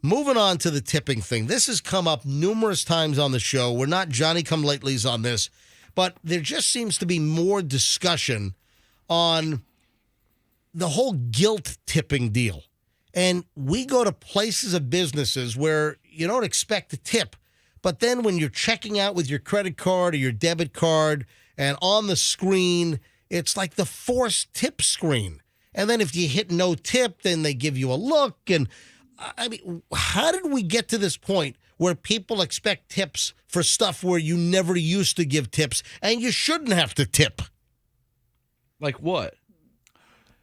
moving on to the tipping thing. This has come up numerous times on the show. We're not Johnny-come-latelys on this, but there just seems to be more discussion on the whole guilt tipping deal. And we go to places of businesses where you don't expect a tip, but then when you're checking out with your credit card or your debit card and on the screen, it's like the forced tip screen. And then if you hit no tip, then they give you a look. And I mean, how did we get to this point where people expect tips for stuff where you never used to give tips and you shouldn't have to tip? Like what?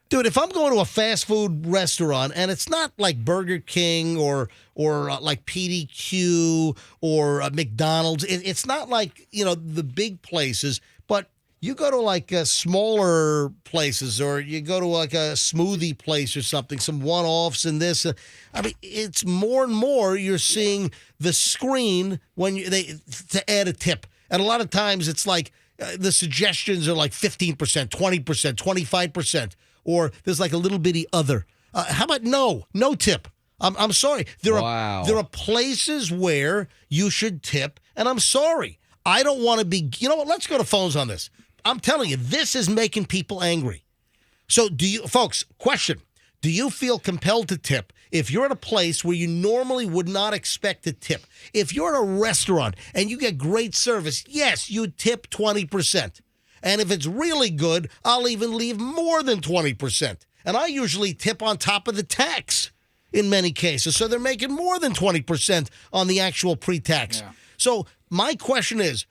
Dude, if I'm going to a fast food restaurant and it's not like Burger King or like PDQ or McDonald's, it's not like, the big places, but you go to like smaller places or you go to like a smoothie place or something, some one-offs and this. I mean, it's more and more you're seeing the screen when to add a tip. And a lot of times it's like the suggestions are like 15%, 20%, 25%. Or there's like a little bitty other. How about no tip? I'm sorry. There are places where you should tip, and I'm sorry. I don't want to be. You know what? Let's go to phones on this. I'm telling you, this is making people angry. So, folks? Question: do you feel compelled to tip if you're at a place where you normally would not expect to tip? If you're at a restaurant and you get great service, yes, you tip 20%. And if it's really good, I'll even leave more than 20%. And I usually tip on top of the tax in many cases. So they're making more than 20% on the actual pre-tax. Yeah. So my question is,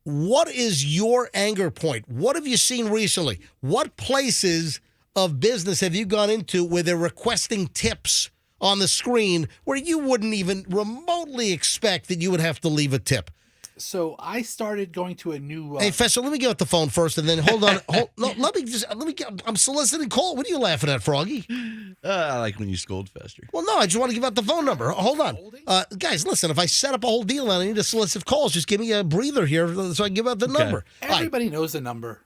what is your anger point? What have you seen recently? What places of business have you gone into where they're requesting tips on the screen where you wouldn't even remotely expect that you would have to leave a tip? So I started going to a new. Hey, Fester, let me get off the phone first, and then hold on. Let me get. I'm soliciting call. What are you laughing at, Froggy? I like when you scold Fester. Well, no, I just want to give out the phone number. Hold on, guys. Listen, if I set up a whole deal and I need to solicit calls, just give me a breather here so I can give out the number. Everybody knows the number.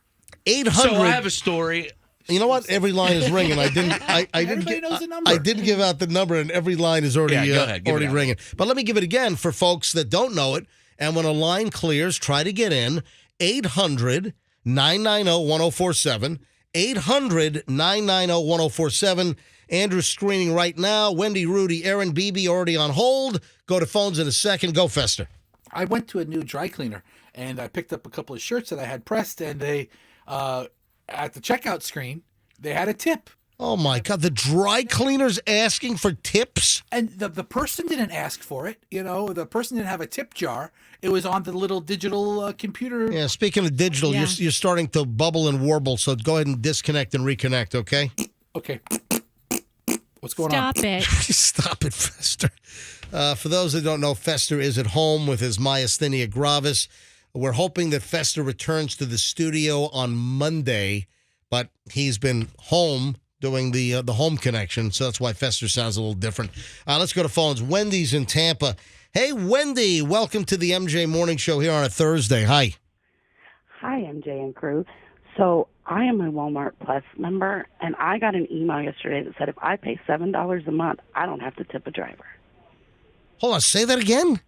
800. So I have a story. You know what? Every line is ringing. I didn't. Everybody knows the number. I didn't give out the number, and every line is already go ahead, already ringing. But let me give it again for folks that don't know it. And when a line clears, try to get in. 800-990-1047. 800-990-1047. Andrew's screening right now. Wendy, Rudy, Aaron, BB already on hold. Go to phones in a second. Go, Fester. I went to a new dry cleaner, and I picked up a couple of shirts that I had pressed, and they, at the checkout screen, they had a tip. Oh, my God. The dry cleaner's asking for tips? And the person didn't ask for it. The person didn't have a tip jar. It was on the little digital computer. Yeah, speaking of digital, you're starting to bubble and warble, so go ahead and disconnect and reconnect, okay? Okay. What's going on? Stop it. Stop it, Fester. For those that don't know, Fester is at home with his myasthenia gravis. We're hoping that Fester returns to the studio on Monday, but he's been home doing the home connection, so that's why Fester sounds a little different. Let's go to phones. Wendy's in Tampa. Hey, Wendy, welcome to the MJ Morning Show here on a Thursday. Hi. Hi, MJ and crew. So I am a Walmart Plus member, and I got an email yesterday that said if I pay $7 a month, I don't have to tip a driver. Hold on, say that again?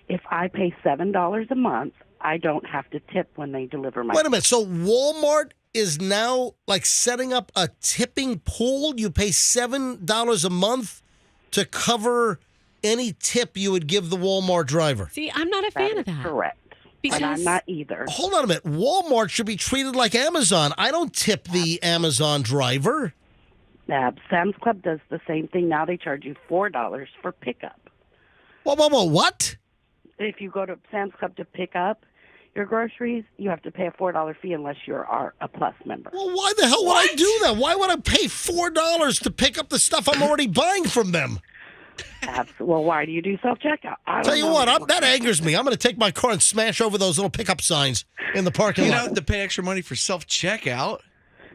If I pay $7 a month, I don't have to tip when they deliver my... Wait a minute, so Walmart is now like setting up a tipping pool? You pay $7 a month to cover any tip you would give the Walmart driver. See, I'm not a fan of that. Correct. Because and I'm not either. Hold on a minute. Walmart should be treated like Amazon. I don't tip the Amazon driver. Sam's Club does the same thing. Now they charge you $4 for pickup. Whoa, what? If you go to Sam's Club to pick up your groceries, you have to pay a $4 fee unless you're a Plus member. Well, why the hell would I do that? Why would I pay $4 to pick up the stuff I'm already buying from them? Well, why do you do self-checkout? Tell you what, that angers me. I'm going to take my car and smash over those little pickup signs in the parking lot. You don't have to pay extra money for self-checkout.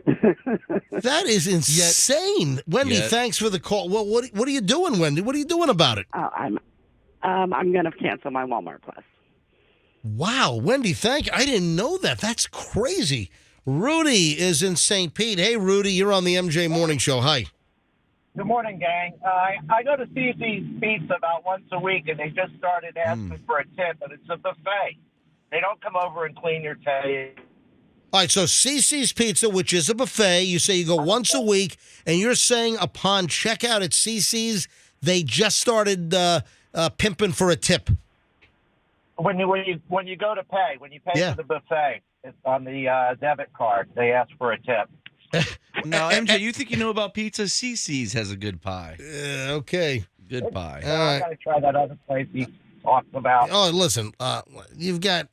That is insane. Wendy, thanks for the call. Well, what are you doing, Wendy? What are you doing about it? I'm going to cancel my Walmart Plus. Wow, Wendy, thank you. I didn't know that. That's crazy. Rudy is in St. Pete. Hey, Rudy, you're on the MJ Morning Show. Hi. Good morning, gang. I go to CC's Pizza about once a week, and they just started asking for a tip, and it's a buffet. They don't come over and clean your table. All right, so CC's Pizza, which is a buffet, you say you go once a week, and you're saying upon checkout at CC's, they just started pimping for a tip. When you go to pay, when you pay for the buffet, it's on the debit card. They ask for a tip. Now, MJ, you think you know about pizza? CC's has a good pie. Okay. Good pie. I got to try that other place he talks about. Oh, listen, you've got.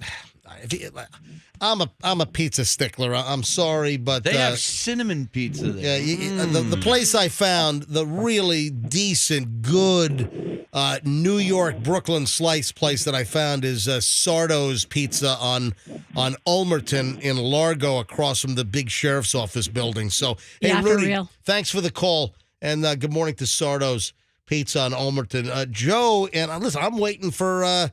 I'm a pizza stickler. I'm sorry, but They have cinnamon pizza there. Yeah, the place I found, the really decent, good New York Brooklyn slice place that I found is Sardo's Pizza on Ulmerton in Largo, across from the big sheriff's office building. So, hey, Yeah, for Rudy, real. thanks for the call, and good morning to Sardo's Pizza on Ulmerton. Joe, and listen, I'm waiting for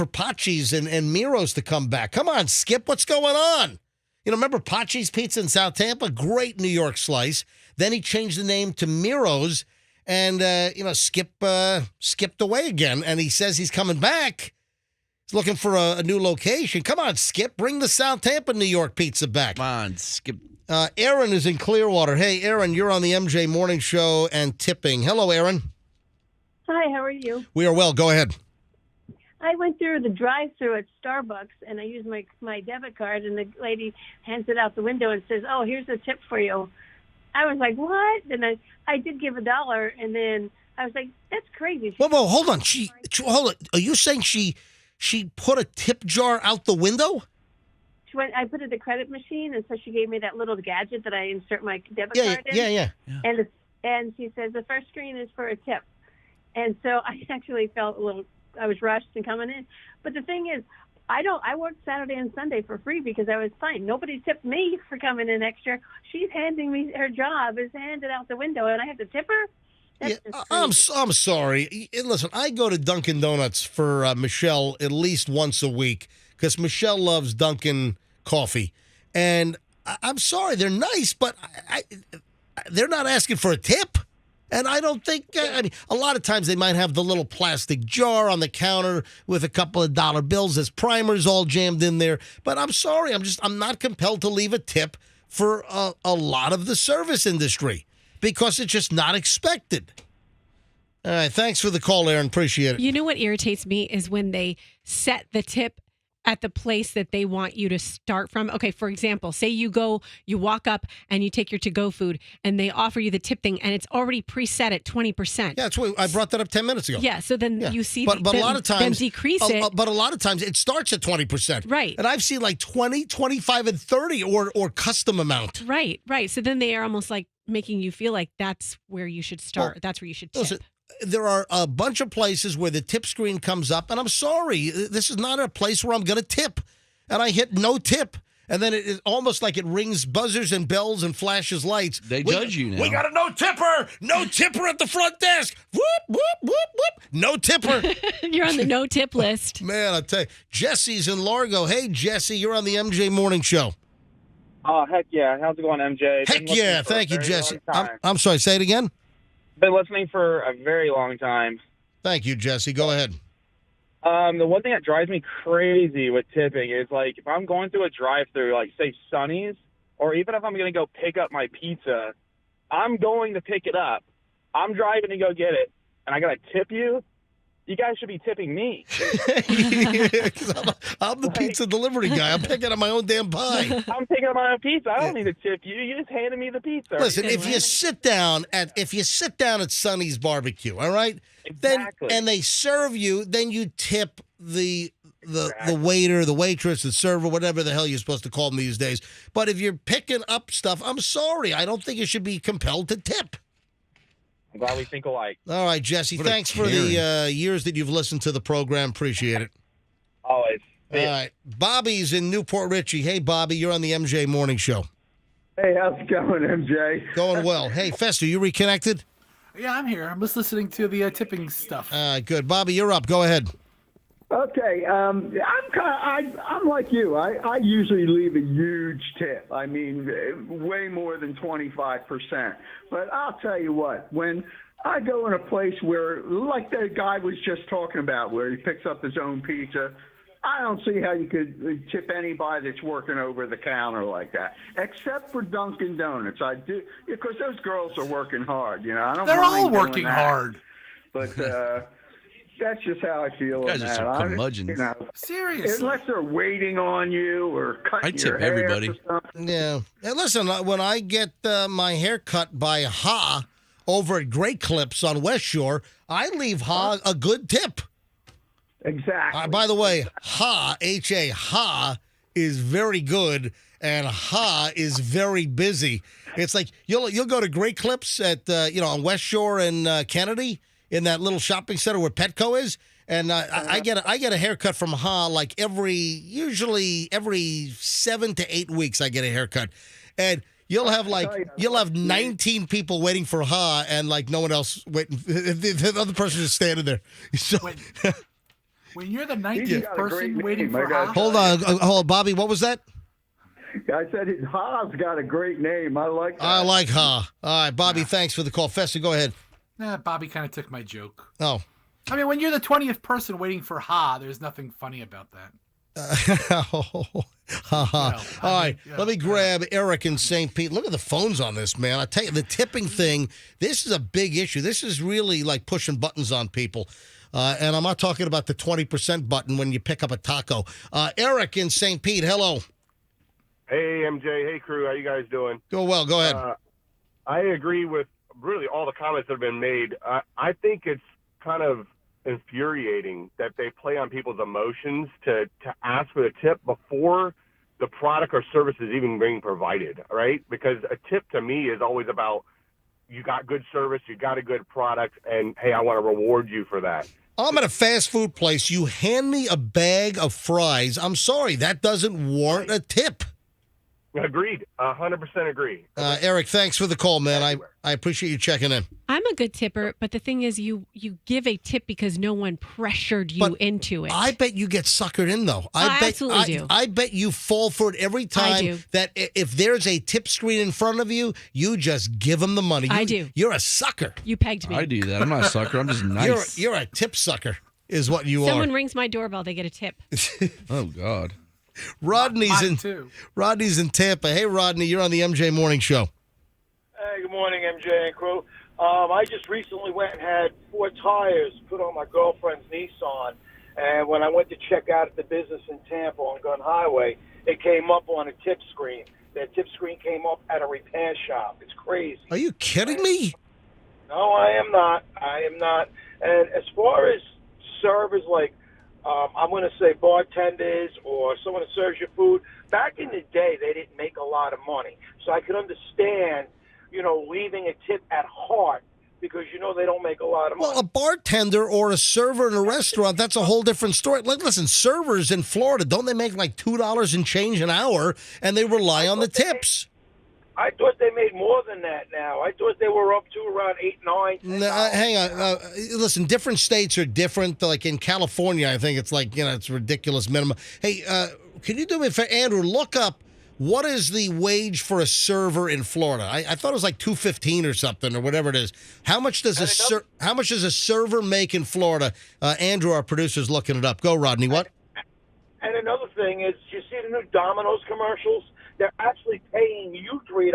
Pachi's and Miro's to come back. Come on, Skip, what's going on? You know, remember Pachi's Pizza in South Tampa? Great New York slice. Then he changed the name to Miro's, and, Skip skipped away again, and he says he's coming back. He's looking for a new location. Come on, Skip, bring the South Tampa New York pizza back. Come on, Skip. Aaron is in Clearwater. Hey, Aaron, you're on the MJ Morning Show and tipping. Hello, Aaron. Hi, how are you? We are well. Go ahead. I went through the drive-through at Starbucks, and I used my debit card, and the lady hands it out the window and says, "Oh, here's a tip for you." I was like, "What?" And I did give $1, and then I was like, "That's crazy." Whoa, hold on. Hold on. Are you saying she put a tip jar out the window? I put it in the credit machine, and so she gave me that little gadget that I insert my debit Yeah, card in. yeah. And she says, "The first screen is for a tip." And so I actually felt I was rushed and coming in. But the thing is, I worked Saturday and Sunday for free because I was fine. Nobody tipped me for coming in extra. She's handing me her job is handed out the window, and I have to tip her? That's just crazy. I'm sorry. Listen, I go to Dunkin' Donuts for Michelle at least once a week because Michelle loves Dunkin' coffee. And I'm sorry, they're nice, but they're not asking for a tip. And I don't think, a lot of times they might have the little plastic jar on the counter with a couple of dollar bills as primers all jammed in there. But I'm sorry, I'm not compelled to leave a tip for a lot of the service industry because it's just not expected. All right, thanks for the call, Aaron. Appreciate it. You know what irritates me is when they set the tip at the place that they want you to start from. Okay, for example, say you walk up and you take your to-go food and they offer you the tip thing and it's already preset at 20%. Yeah, that's what I brought that up 10 minutes ago. Yeah, so then you see but a lot of times, them decrease it. But a lot of times it starts at 20%. Right. And I've seen like 20, 25, and 30 or custom amount. Right. So then they are almost like making you feel like that's where you should start. Well, that's where you should tip. Listen, there are a bunch of places where the tip screen comes up, and I'm sorry, this is not a place where I'm going to tip. And I hit no tip. And then it is almost like it rings buzzers and bells and flashes lights. They judge you now. We got a no tipper at the front desk. Whoop, whoop, whoop, whoop. No tipper. You're on the no tip list. Man, I tell you, Jesse's in Largo. Hey, Jesse, you're on the MJ Morning Show. Oh, heck yeah. How's it going, MJ? Heck yeah. Thank you, Jesse. I'm sorry, say it again. Been listening for a very long time. Thank you, Jesse. Go ahead. The one thing that drives me crazy with tipping is, like, if I'm going through a drive-thru, like, say, Sonny's, or even if I'm going to go pick up my pizza, I'm going to pick it up. I'm driving to go get it, and I got to tip you? You guys should be tipping me. I'm the pizza delivery guy. I'm picking up my own damn pie. I'm picking up my own pizza. I don't need to tip you. You just handed me the pizza. Listen, if you sit down at Sonny's Barbecue, all right, Exactly. and they serve you, then you tip the waiter, the waitress, the server, whatever the hell you're supposed to call them these days. But if you're picking up stuff, I'm sorry, I don't think you should be compelled to tip. I'm glad we think alike. All right, Jesse, thanks for the years that you've listened to the program. Appreciate it. Always. All right. Bobby's in Newport Richie. Hey, Bobby, you're on the MJ Morning Show. Hey, how's it going, MJ? Going well. Hey, Fester, you reconnected? Yeah, I'm here. I'm just listening to the tipping stuff. Good. Bobby, you're up. Go ahead. Okay, I'm like you. I usually leave a huge tip. I mean, way more than 25%. But I'll tell you what, when I go in a place where, like the guy was just talking about, where he picks up his own pizza, I don't see how you could tip anybody that's working over the counter like that, except for Dunkin' Donuts. I do, because those girls are working hard. You know, I don't. They're all mind doing working that. hard. But that's just how I feel. You guys on are that. some curmudgeons. You know, Seriously. unless they're waiting on you or cutting I your tip hair everybody. or something. Yeah. And listen, when I get my hair cut by Ha over at Great Clips on West Shore, I leave Ha a good tip. Exactly. By the way, Ha, H-A, Ha is very good, and Ha is very busy. It's like you'll go to Great Clips at on West Shore and Kennedy in that little shopping center where Petco is, and I get a haircut from Ha like usually every 7 to 8 weeks. I get a haircut, and you'll have 19 people waiting for Ha, and like no one else waiting. The other person is standing there. So. When you're the 19th person waiting for Hold on, Bobby. What was that? I said Ha's got a great name. I like that. I like Ha. All right, Bobby. Thanks for the call. Fester, go ahead. Bobby kind of took my joke. Oh. I mean, when you're the 20th person waiting for Ha, there's nothing funny about that. All right, let me grab Eric in St. Pete. Look at the phones on this, man. I tell you, the tipping thing, this is a big issue. This is really like pushing buttons on people. And I'm not talking about the 20% button when you pick up a taco. Eric in St. Pete, hello. Hey, MJ. Hey, crew. How you guys doing? Go well. Go ahead. I agree with really all the comments that have been made. I think it's kind of infuriating that they play on people's emotions to ask for the tip before the product or service is even being provided, right? Because a tip to me is always about you got good service, you got a good product, and, hey, I want to reward you for that. I'm at a fast food place. You hand me a bag of fries. I'm sorry, that doesn't warrant a tip. Agreed. 100% agree. Eric, thanks for the call, man. I appreciate you checking in. I'm a good tipper, but the thing is you give a tip because no one pressured you into it. I bet you get suckered in, though. I absolutely do. I bet you fall for it every time that if there's a tip screen in front of you, you just give them the money. I do. You're a sucker. You pegged me. I do that. I'm not a sucker. I'm just nice. You're a tip sucker is what you Someone rings my doorbell, they get a tip. Oh, God. Rodney's in Tampa. Hey, Rodney, you're on the MJ Morning Show. Hey, good morning, MJ and crew. I just recently went and had 4 tires put on my girlfriend's Nissan, and when I went to check out at the business in Tampa on Gun Highway, it came up on a tip screen. That tip screen came up at a repair shop. It's crazy. Are you kidding me? No, I am not. I am not. And as far as servers, like, I'm going to say bartenders or someone that serves your food. Back in the day, they didn't make a lot of money. So I could understand, leaving a tip at heart because, they don't make a lot of money. Well, a bartender or a server in a restaurant, that's a whole different story. Like, listen, servers in Florida, don't they make like $2 and change an hour, and they rely on the tips? I thought they made more than that now. I thought they were up to around 8, 9. No, hang on. Listen, different states are different. Like in California, I think it's like, it's ridiculous minimum. Hey, can you do me a favor, Andrew, look up what is the wage for a server in Florida? I thought it was like $2.15 or something or whatever it is. How much does a server make in Florida? Andrew, our producer's looking it up. Go, Rodney. What? And another thing is, you see the new Domino's commercials? They're actually paying you $3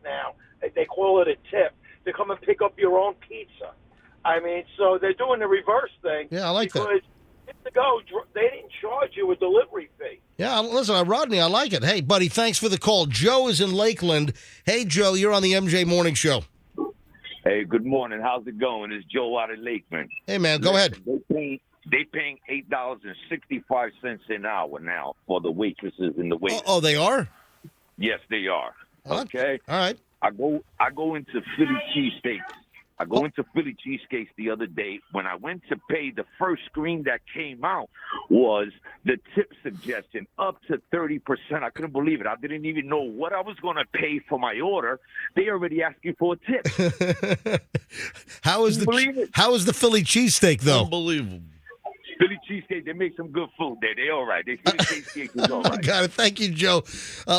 now. They call it a tip to come and pick up your own pizza. I mean, so they're doing the reverse thing. Yeah, I like that. Because years ago, they didn't charge you a delivery fee. Yeah, listen, Rodney, I like it. Hey, buddy, thanks for the call. Joe is in Lakeland. Hey, Joe, you're on the MJ Morning Show. Hey, good morning. How's it going? It's Joe out of Lakeland. Hey, man, go ahead. They paying $8.65 an hour now for the waitresses and the waiters. Oh, they are? Yes, they are. Okay. All right. I go into Philly cheesesteaks. I go into Philly cheesesteaks the other day. When I went to pay, the first screen that came out was the tip suggestion, up to 30%. I couldn't believe it. I didn't even know what I was going to pay for my order. They already asking for a tip. How is the Philly cheesesteak, though? Unbelievable. Philly cheesesteak, they make some good food there. They all right. They Philly cheesesteak is all right. Got it. Thank you, Joe.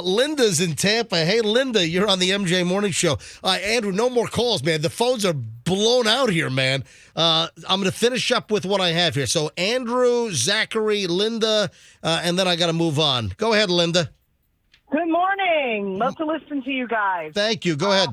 Linda's in Tampa. Hey, Linda, you're on the MJ Morning Show. Andrew, no more calls, man. The phones are blown out here, man. I'm going to finish up with what I have here. So Andrew, Zachary, Linda, and then I got to move on. Go ahead, Linda. Good morning. Love to listen to you guys. Thank you. Go ahead.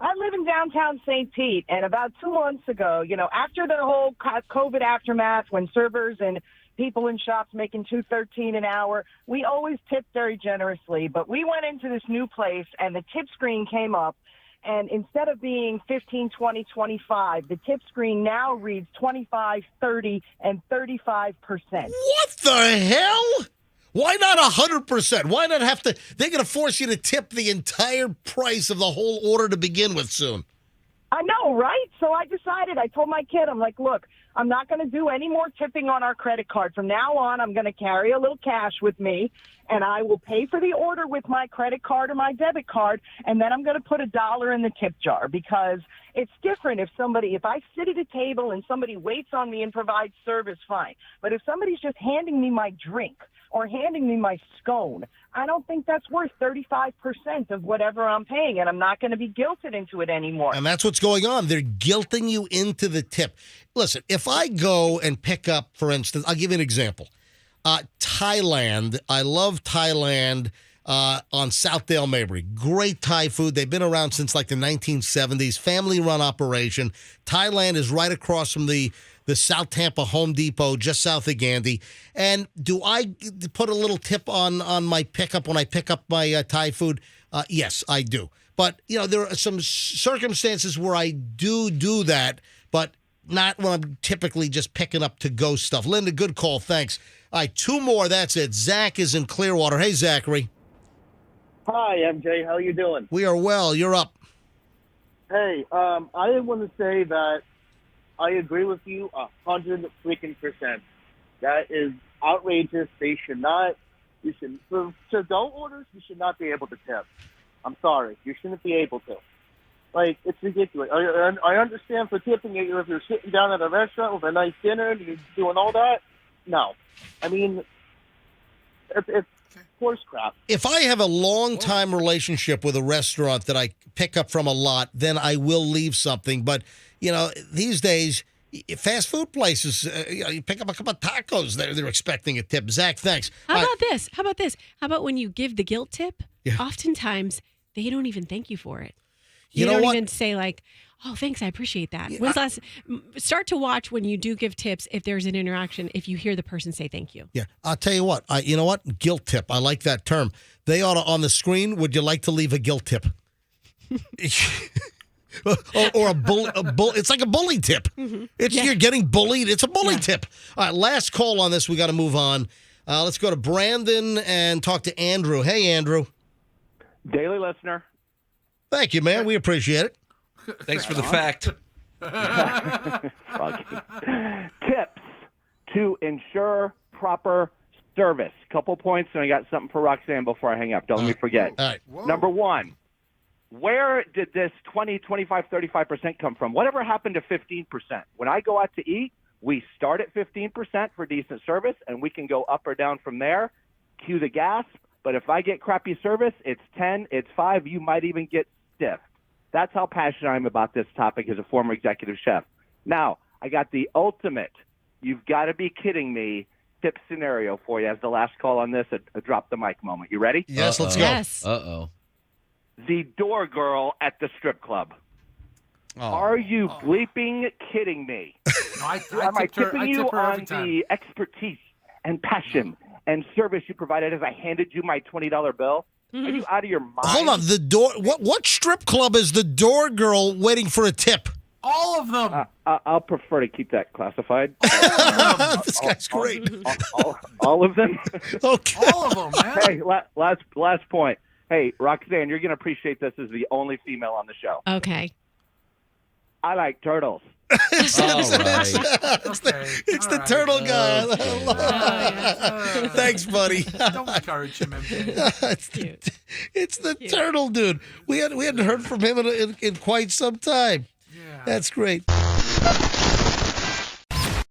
I live in downtown St. Pete, and about 2 months ago, after the whole COVID aftermath, when servers and people in shops making $2.13 an hour, we always tip very generously. But we went into this new place, and the tip screen came up, and instead of being 15, 20, 25, the tip screen now reads 25, 30, and 35%. What the hell? Why not 100%? Why not have to? They're going to force you to tip the entire price of the whole order to begin with soon. I know, right? So I decided, I told my kid, I'm like, look, I'm not going to do any more tipping on our credit card. From now on, I'm going to carry a little cash with me, and I will pay for the order with my credit card or my debit card, and then I'm going to put $1 in the tip jar, because it's different if I sit at a table and somebody waits on me and provides service, fine. But if somebody's just handing me my drink or handing me my scone, I don't think that's worth 35% of whatever I'm paying, and I'm not going to be guilted into it anymore. And that's what's going on. They're guilting you into the tip. Listen, if I go and pick up, for instance, I'll give you an example. Thailand. I love Thailand on Southdale Mabry. Great Thai food. They've been around since like the 1970s. Family-run operation. Thailand is right across from the South Tampa Home Depot, just south of Gandy. And do I put a little tip on my pickup when I pick up my Thai food? Yes, I do. But, there are some circumstances where I do that, but not when I'm typically just picking up to-go stuff. Linda, good call. Thanks. All right, 2 more. That's it. Zach is in Clearwater. Hey, Zachary. Hi, MJ. How you doing? We are well. You're up. Hey, I want to say that I agree with you 100%. That is outrageous. They should not. For to-go orders, you should not be able to tip. I'm sorry, you shouldn't be able to. Like, it's ridiculous. I understand for tipping it if you're sitting down at a restaurant with a nice dinner and you're doing all that. No, I mean, it's horse crap. If I have a long-time relationship with a restaurant that I pick up from a lot, then I will leave something. But, these days, fast food places, you pick up a couple of tacos, they're expecting a tip. Zach, thanks. How about this? How about when you give the guilt tip? Yeah. Oftentimes, they don't even thank you for it. You don't even say like, oh, thanks, I appreciate that. Start to watch when you do give tips if there's an interaction, if you hear the person say thank you. Yeah, I'll tell you what. You know what? Guilt tip. I like that term. They ought to, on the screen, would you like to leave a guilt tip? or a bull. It's like a bully tip. Mm-hmm. You're getting bullied. It's a bully tip. All right, last call on this. We got to move on. Let's go to Brandon and talk to Andrew. Hey, Andrew. Daily listener. Thank you, man. We appreciate it. Thanks for the fact. Tips to ensure proper service. Couple points, and I got something for Roxanne before I hang up. Don't let me forget. All right. Number one, where did this 20, 25, 35% come from? Whatever happened to 15%? When I go out to eat, we start at 15% for decent service, and we can go up or down from there. Cue the gas. But if I get crappy service, it's 10, it's 5, you might even get stiff. That's how passionate I am about this topic as a former executive chef. Now, I got the ultimate, you've got to be kidding me, tip scenario for you as the last call on this, a drop the mic moment. You ready? Yes, let's go. Yes. Uh-oh. The door girl at the strip club. Oh. Are you bleeping kidding me? No, Am I tipping you on the expertise and passion and service you provided as I handed you my $20 bill? Mm-hmm. Are you out of your mind? Hold on, the door. What strip club is the door girl waiting for a tip? All of them. I'll prefer to keep that classified. This guy's great. All of them. Okay. All of them, man. Hey, last point. Hey, Roxanne, you're going to appreciate this as the only female on the show. Okay. I like turtles. It's the turtle guy. Thanks, buddy. Don't encourage him, MJ. It's the turtle dude. We hadn't heard from him in quite some time. Yeah. That's great.